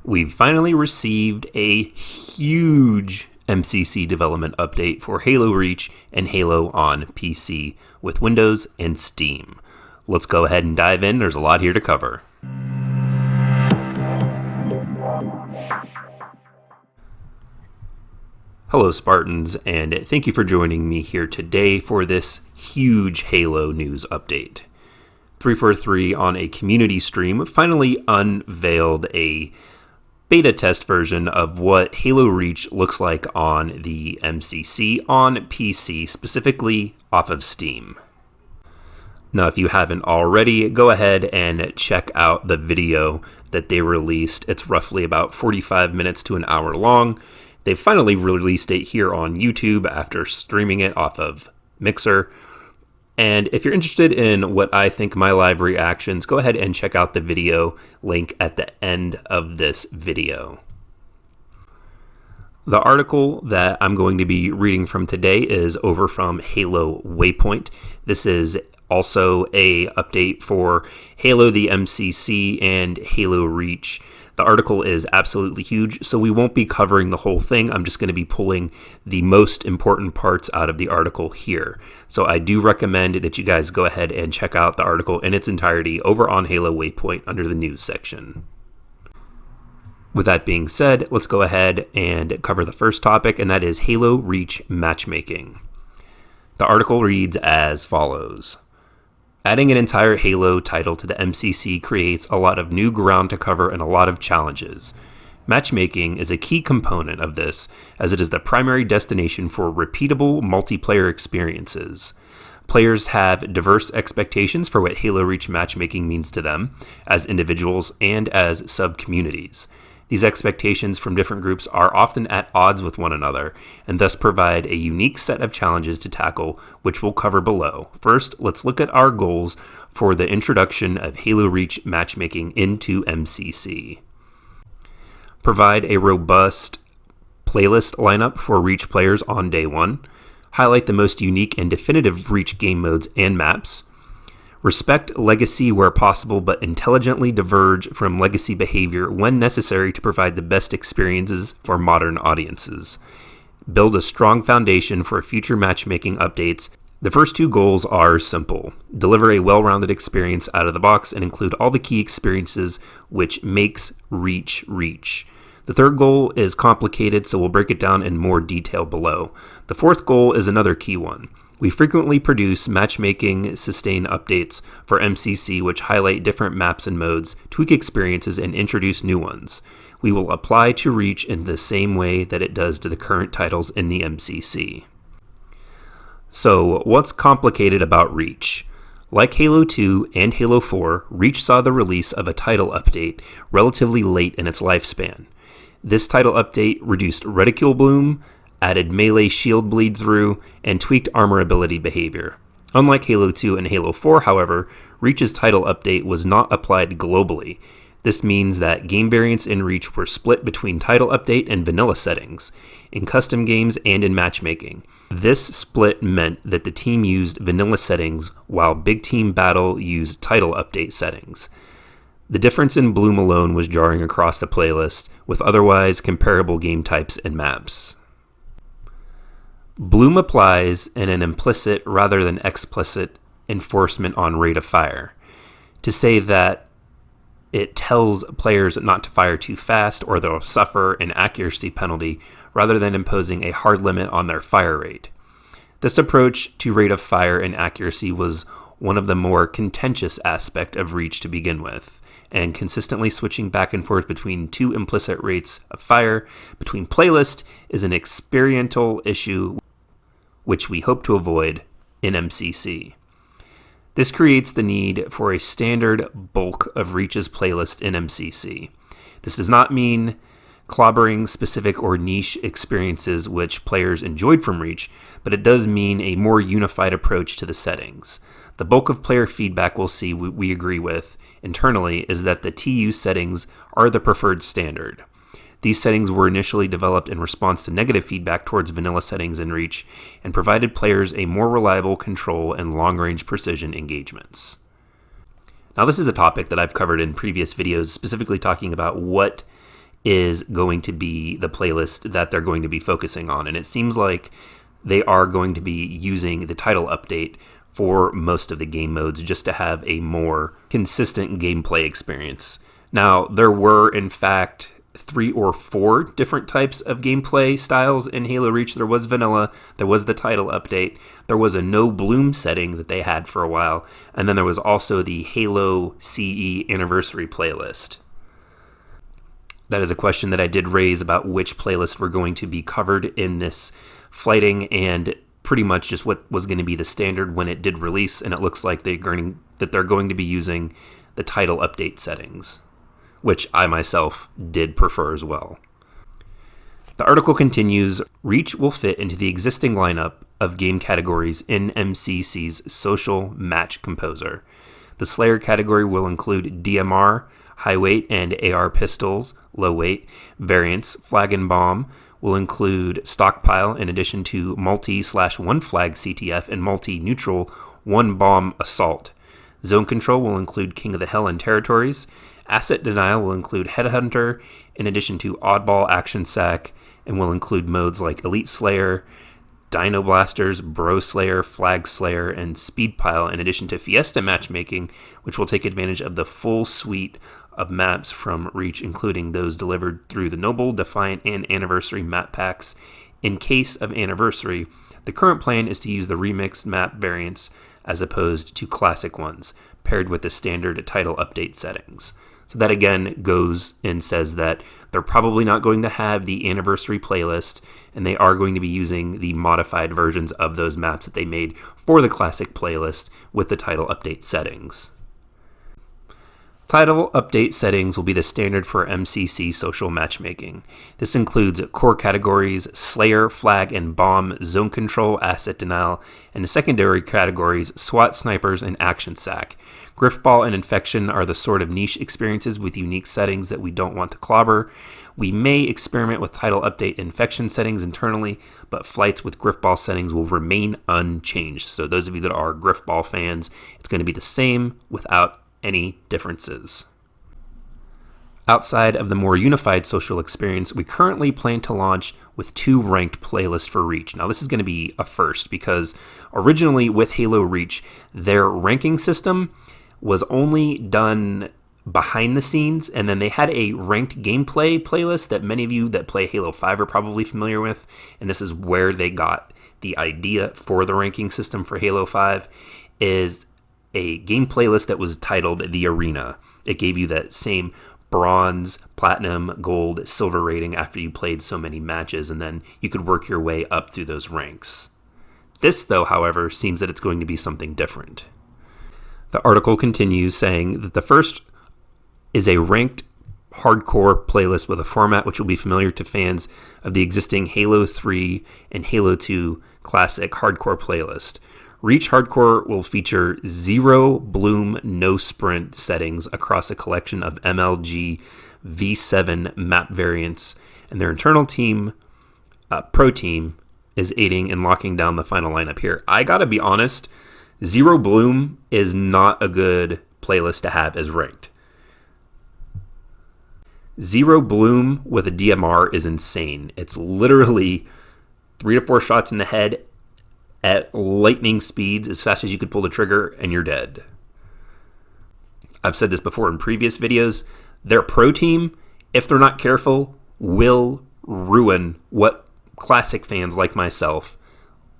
We've finally received a huge MCC development update for Halo Reach and Halo on PC with Windows and Steam. Let's go ahead and dive in. There's a lot here to cover. Hello Spartans, and thank you for joining me here today for this huge Halo news update. 343 on a community stream finally unveiled a beta test version of what Halo Reach looks like on the MCC on PC, specifically off of Steam. Now, if you haven't already, go ahead and check out the video that they released. It's roughly about 45 minutes to an hour long. They finally released it here on YouTube after streaming it off of Mixer. And if you're interested in what I think my live reactions, go ahead and check out the video link at the end of this video. The article that I'm going to be reading from today is over from Halo Waypoint. This is also a update for Halo the MCC and Halo Reach. The article is absolutely huge, so we won't be covering the whole thing. I'm just going to be pulling the most important parts out of the article here. So I do recommend that you guys go ahead and check out the article in its entirety over on Halo Waypoint under the news section. With that being said, let's go ahead and cover the first topic, and that is Halo Reach matchmaking. The article reads as follows. Adding an entire Halo title to the MCC creates a lot of new ground to cover and a lot of challenges. Matchmaking is a key component of this, as it is the primary destination for repeatable multiplayer experiences. Players have diverse expectations for what Halo Reach matchmaking means to them, as individuals and as sub-communities. These expectations from different groups are often at odds with one another, and thus provide a unique set of challenges to tackle, which we'll cover below. First, let's look at our goals for the introduction of Halo Reach matchmaking into MCC. Provide a robust playlist lineup for Reach players on day one. Highlight the most unique and definitive Reach game modes and maps. Respect legacy where possible, but intelligently diverge from legacy behavior when necessary to provide the best experiences for modern audiences. Build a strong foundation for future matchmaking updates. The first two goals are simple. Deliver a well-rounded experience out of the box and include all the key experiences which makes Reach Reach. The third goal is complicated, so we'll break it down in more detail below. The fourth goal is another key one. We frequently produce matchmaking sustain updates for MCC which highlight different maps and modes, tweak experiences, and introduce new ones. We will apply to Reach in the same way that it does to the current titles in the MCC. So, what's complicated about Reach? Like Halo 2 and Halo 4, Reach saw the release of a title update relatively late in its lifespan. This title update reduced reticule bloom, added melee shield bleed through, and tweaked armor ability behavior. Unlike Halo 2 and Halo 4, however, Reach's title update was not applied globally. This means that game variants in Reach were split between title update and vanilla settings, in custom games and in matchmaking. This split meant that the team used vanilla settings while Big Team Battle used title update settings. The difference in bloom alone was jarring across the playlist, with otherwise comparable game types and maps. Bloom applies in an implicit rather than explicit enforcement on rate of fire. To say that it tells players not to fire too fast or they'll suffer an accuracy penalty rather than imposing a hard limit on their fire rate. This approach to rate of fire and accuracy was one of the more contentious aspects of Reach to begin with, and consistently switching back and forth between two implicit rates of fire between playlists is an experiential issue which we hope to avoid in MCC. This creates the need for a standard bulk of Reach's playlist in MCC. This does not mean clobbering specific or niche experiences which players enjoyed from Reach, but it does mean a more unified approach to the settings. The bulk of player feedback we'll see we agree with internally is that the TU settings are the preferred standard. These settings were initially developed in response to negative feedback towards vanilla settings in Reach and provided players a more reliable control and long-range precision engagements. Now, this is a topic that I've covered in previous videos, specifically talking about what is going to be the playlist that they're going to be focusing on. And it seems like they are going to be using the title update for most of the game modes just to have a more consistent gameplay experience. Now, there were, in fact, 3 or 4 different types of gameplay styles in Halo Reach. There was vanilla, there was the title update, there was a no bloom setting that they had for a while, and then there was also the Halo CE anniversary playlist. That is a question that I did raise about which playlists were going to be covered in this flighting, and pretty much just what was going to be the standard when it did release, and it looks like they're going to be using the title update settings, which I myself did prefer as well. The article continues, Reach will fit into the existing lineup of game categories in MCC's Social Match Composer. The Slayer category will include DMR, high weight and AR pistols, low weight, variants, flag and bomb, will include stockpile in addition to multi/one flag CTF and multi-neutral one bomb assault. Zone control will include King of the Hill and territories. Asset denial will include Headhunter in addition to oddball action sack, and will include modes like Elite Slayer, Dino Blasters, Bro Slayer, Flag Slayer, and Speed Pile, in addition to Fiesta matchmaking, which will take advantage of the full suite of maps from Reach, including those delivered through the Noble, Defiant, and Anniversary map packs. In case of Anniversary, the current plan is to use the remixed map variants as opposed to classic ones, paired with the standard title update settings. So that again goes and says that they're probably not going to have the Anniversary playlist, and they are going to be using the modified versions of those maps that they made for the classic playlist with the title update settings. Title update settings will be the standard for MCC social matchmaking. This includes core categories, Slayer, Flag, and Bomb, Zone Control, Asset Denial, and the secondary categories, SWAT, Snipers, and Action Sack. Griffball and Infection are the sort of niche experiences with unique settings that we don't want to clobber. We may experiment with title update Infection settings internally, but flights with Griffball settings will remain unchanged. So those of you that are Griffball fans, it's going to be the same without any differences. Outside of the more unified social experience, we currently plan to launch with 2 ranked playlists for Reach. Now, this is going to be a first because originally with Halo Reach, their ranking system was only done behind the scenes, and then they had a ranked gameplay playlist that many of you that play Halo 5 are probably familiar with, and this is where they got the idea for the ranking system for Halo 5, is a game playlist that was titled The Arena. It gave you that same bronze, platinum, gold, silver rating after you played so many matches, and then you could work your way up through those ranks. This, though, however, seems that it's going to be something different. The article continues saying that the first is a ranked hardcore playlist with a format which will be familiar to fans of the existing Halo 3 and Halo 2 classic hardcore playlist. Reach Hardcore will feature 0 bloom, no sprint settings across a collection of MLG V7 map variants, and their internal team, pro team, is aiding in locking down the final lineup here. I gotta be honest, 0 bloom is not a good playlist to have as ranked. 0 bloom with a DMR is insane. It's literally 3 to 4 shots in the head at lightning speeds as fast as you could pull the trigger, and you're dead. I've said this before in previous videos. Their pro team, if they're not careful, will ruin what classic fans like myself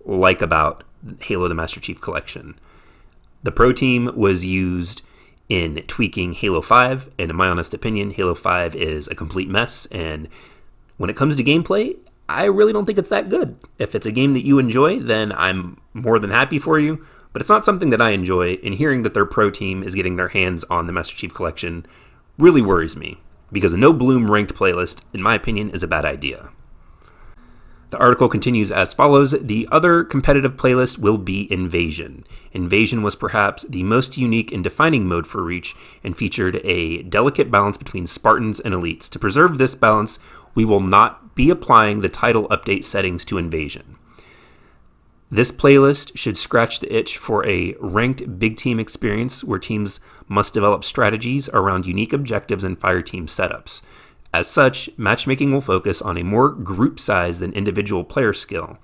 like about Halo the Master Chief Collection. The pro team was used in tweaking Halo 5, and in my honest opinion, Halo 5 is a complete mess, and when it comes to gameplay, I really don't think it's that good. If it's a game that you enjoy, then I'm more than happy for you, but it's not something that I enjoy, and hearing that their pro team is getting their hands on the Master Chief Collection really worries me, because a no bloom ranked playlist, in my opinion, is a bad idea. The article continues as follows. The other competitive playlist will be Invasion. Invasion was perhaps the most unique and defining mode for Reach and featured a delicate balance between Spartans and Elites. To preserve this balance, we will not be applying the title update settings to Invasion. This playlist should scratch the itch for a ranked big team experience where teams must develop strategies around unique objectives and fire team setups. As such, matchmaking will focus on a more group size than individual player skill.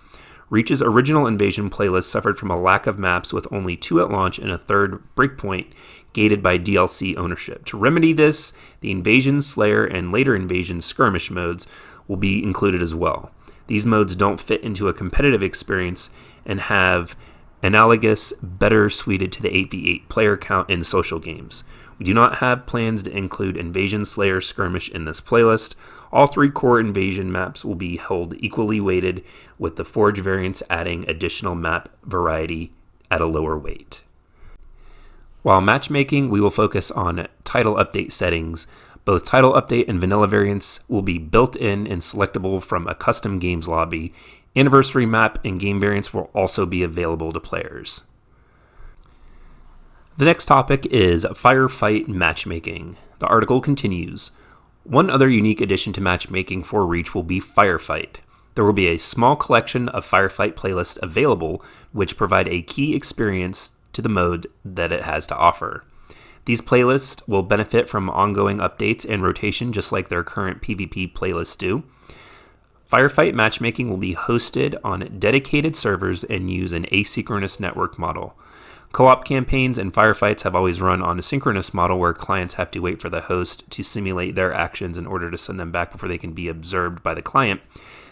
Reach's original Invasion playlist suffered from a lack of maps with only 2 at launch and a third breakpoint gated by DLC ownership. To remedy this, the Invasion, Slayer, and later Invasion skirmish modes will be included as well. These modes don't fit into a competitive experience and have analogous, better suited to the 8v8 player count in social games. We do not have plans to include Invasion, Slayer, Skirmish in this playlist. All 3 core Invasion maps will be held equally weighted, with the Forge variants adding additional map variety at a lower weight. While matchmaking, we will focus on title update settings. Both title update and vanilla variants will be built in and selectable from a custom games lobby. Anniversary map and game variants will also be available to players. The next topic is Firefight Matchmaking. The article continues. One other unique addition to matchmaking for Reach will be Firefight. There will be a small collection of Firefight playlists available, which provide a key experience to the mode that it has to offer. These playlists will benefit from ongoing updates and rotation just like their current PvP playlists do. Firefight Matchmaking will be hosted on dedicated servers and use an asynchronous network model. Co-op campaigns and firefights have always run on a synchronous model where clients have to wait for the host to simulate their actions in order to send them back before they can be observed by the client.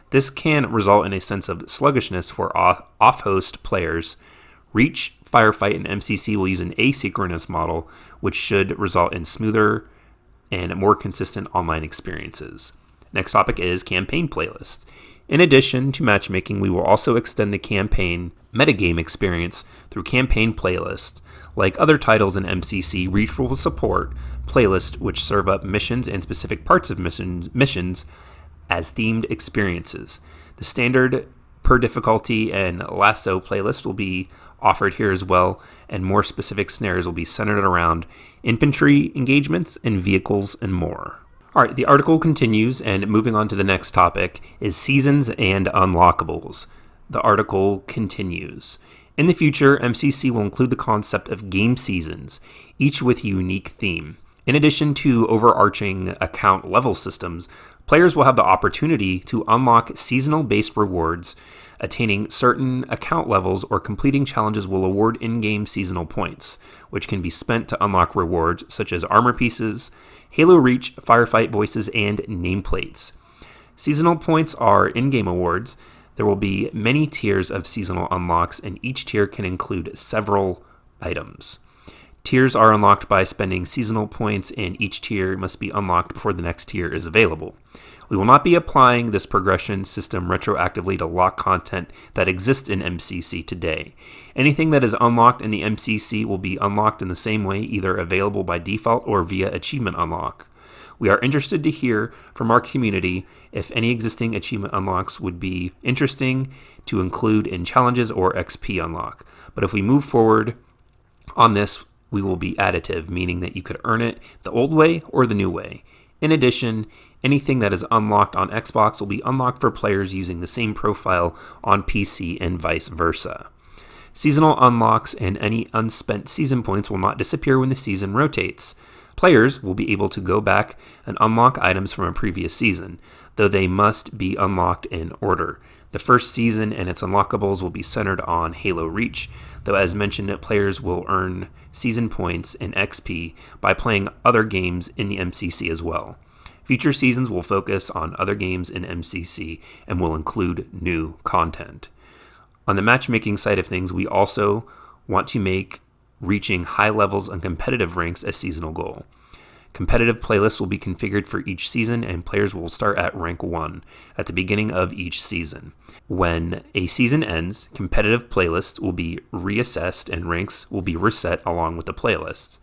This can result in a sense of sluggishness for off-host players. Reach, Firefight, and MCC will use an asynchronous model, which should result in smoother and more consistent online experiences. Next topic is campaign playlists. In addition to matchmaking, we will also extend the campaign metagame experience through campaign playlists. Like other titles in MCC, Reach will support playlists which serve up missions and specific parts of missions as themed experiences. The standard per difficulty and lasso playlist will be offered here as well, and more specific scenarios will be centered around infantry engagements and vehicles and more. All right, the article continues, and moving on to the next topic is seasons and unlockables. The article continues. In the future, MCC will include the concept of game seasons, each with a unique theme. In addition to overarching account level systems, players will have the opportunity to unlock seasonal-based rewards. Attaining certain account levels or completing challenges will award in-game seasonal points, which can be spent to unlock rewards such as armor pieces, Halo Reach, Firefight voices, and nameplates. Seasonal points are in-game awards. There will be many tiers of seasonal unlocks, and each tier can include several items. Tiers are unlocked by spending seasonal points, and each tier must be unlocked before the next tier is available. We will not be applying this progression system retroactively to lock content that exists in MCC today. Anything that is unlocked in the MCC will be unlocked in the same way, either available by default or via achievement unlock. We are interested to hear from our community if any existing achievement unlocks would be interesting to include in challenges or XP unlock. But if we move forward on this, we will be additive, meaning that you could earn it the old way or the new way. In addition, anything that is unlocked on Xbox will be unlocked for players using the same profile on PC and vice versa. Seasonal unlocks and any unspent season points will not disappear when the season rotates. Players will be able to go back and unlock items from a previous season, though they must be unlocked in order. The first season and its unlockables will be centered on Halo Reach, though as mentioned, players will earn season points and XP by playing other games in the MCC as well. Future seasons will focus on other games in MCC and will include new content. On the matchmaking side of things, we also want to make reaching high levels on competitive ranks a seasonal goal. Competitive playlists will be configured for each season, and players will start at rank 1 at the beginning of each season. When a season ends, competitive playlists will be reassessed and ranks will be reset along with the playlists.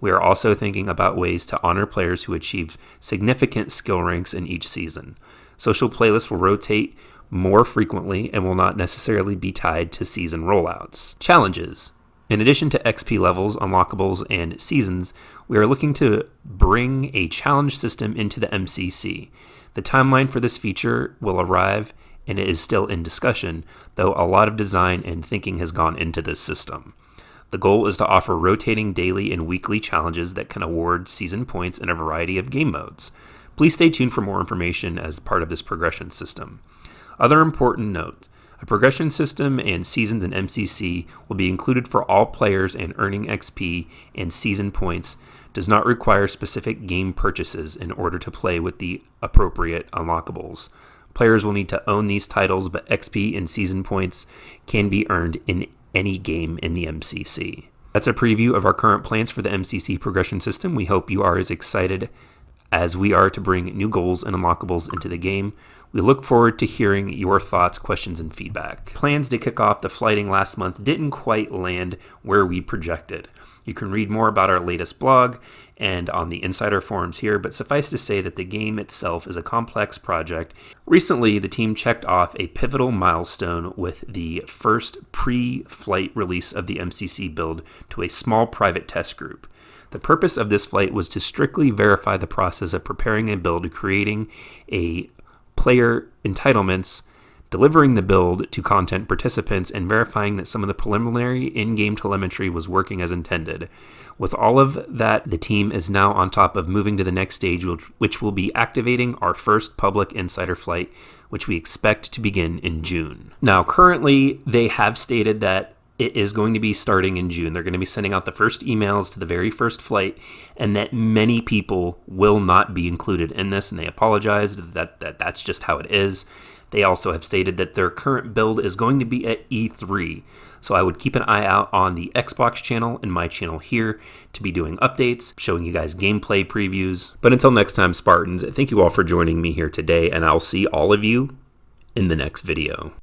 We are also thinking about ways to honor players who achieve significant skill ranks in each season. Social playlists will rotate more frequently and will not necessarily be tied to season rollouts. Challenges. In addition to XP levels, unlockables, and seasons, we are looking to bring a challenge system into the MCC. The timeline for this feature will arrive, and it is still in discussion, though a lot of design and thinking has gone into this system. The goal is to offer rotating daily and weekly challenges that can award season points in a variety of game modes. Please stay tuned for more information as part of this progression system. Other important note, a progression system and seasons in MCC will be included for all players, and earning XP and season points does not require specific game purchases in order to play with the appropriate unlockables. Players will need to own these titles, but XP and season points can be earned in any game in the MCC. That's a preview of our current plans for the MCC progression system. We hope you are as excited as we are to bring new goals and unlockables into the game. We look forward to hearing your thoughts, questions, and feedback. Plans to kick off the flighting last month didn't quite land where we projected. You can read more about our latest blog and on the insider forums here, but suffice to say that the game itself is a complex project. Recently, the team checked off a pivotal milestone with the first pre-flight release of the MCC build to a small private test group. The purpose of this flight was to strictly verify the process of preparing a build, creating a player entitlements, delivering the build to content participants, and verifying that some of the preliminary in-game telemetry was working as intended. With all of that, the team is now on top of moving to the next stage, which will be activating our first public insider flight, which we expect to begin in June. Now, currently, they have stated that it is going to be starting in June. They're going to be sending out the first emails to the very first flight, and that many people will not be included in this, and they apologized that that's just how it is. They also have stated that their current build is going to be at E3, so I would keep an eye out on the Xbox channel and my channel here to be doing updates, showing you guys gameplay previews. But until next time, Spartans, thank you all for joining me here today, and I'll see all of you in the next video.